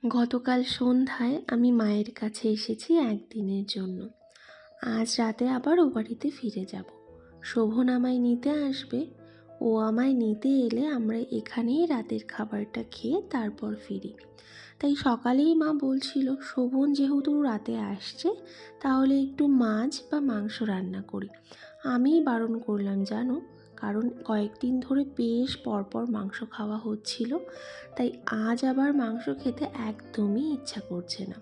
গতকাল সন্ধ্যায় আমি মায়ের কাছে এসেছি একদিনের জন্য। আজ রাতে আবার ও বাড়িতে ফিরে যাব। শোভন আমায় নিতে আসবে। ও আমায় নিতে এলে আমরা এখানেই রাতের খাবারটা খেয়ে তারপর ফিরি। তাই সকালেই মা বলছিল শোভন যেহেতু রাতে আসছে তাহলে একটু মাছ বা মাংস রান্না করি। আমিই বারণ করলাম জানো, কারণ কয়েকদিন ধরে বেশ পরপর মাংস খাওয়া হচ্ছিল, তাই আজ আবার মাংস খেতে একদমই ইচ্ছা করছে না।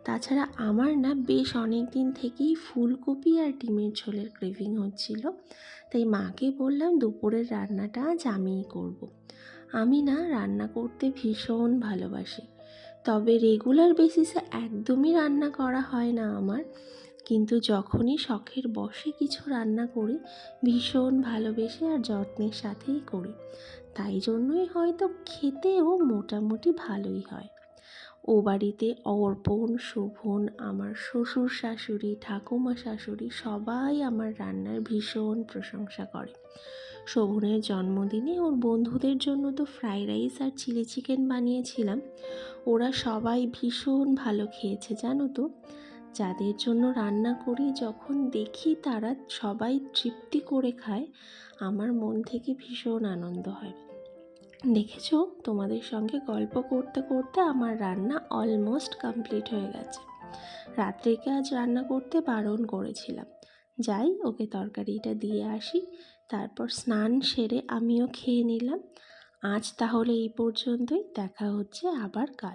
তাছাড়া আমার না বেশ অনেক দিন থেকেই ফুলকপি আর ডিমের ঝোলের ক্রেভিং হচ্ছিল, তাই মাকে বললাম দুপুরের রান্নাটা আজ আমিই করব। আমি না রান্না করতে ভীষণ ভালোবাসি, তবে রেগুলার বেসিসে একদমই রান্না করা হয় না আমার, কিন্তু যখনই শখের বশে কিছু রান্না করি ভীষণ ভালোবেসে আর যত্নের সাথেই করি। তাই জন্যই হয়তো খেতেও মোটামুটি ভালোই হয়। ও বাড়িতে অর্পণ, শোভন, আমার শ্বশুর শাশুড়ি, ঠাকুমা শাশুড়ি সবাই আমার রান্নার ভীষণ প্রশংসা করে। শোভনের জন্মদিনে ওর বন্ধুদের জন্য তো ফ্রাইড রাইস আর চিলি চিকেন বানিয়েছিলাম। ওরা সবাই ভীষণ ভালো খেয়েছে জানো তো। যাদের জন্য রান্না করি যখন দেখি তারা সবাই তৃপ্তি করে খায়, আমার মন থেকে ভীষণ আনন্দ হয়। দেখেছো, তোমাদের সঙ্গে গল্প করতে করতে আমার রান্না অলমোস্ট কমপ্লিট হয়ে গেছে। রাত্রেকে আজ রান্না করতে বারণ করেছিলাম। যাই, ওকে তরকারিটা দিয়ে আসি, তারপর স্নান সেরে আমিও খেয়ে নিলাম। আজ তাহলে এই পর্যন্তই, দেখা হচ্ছে আবার কাল।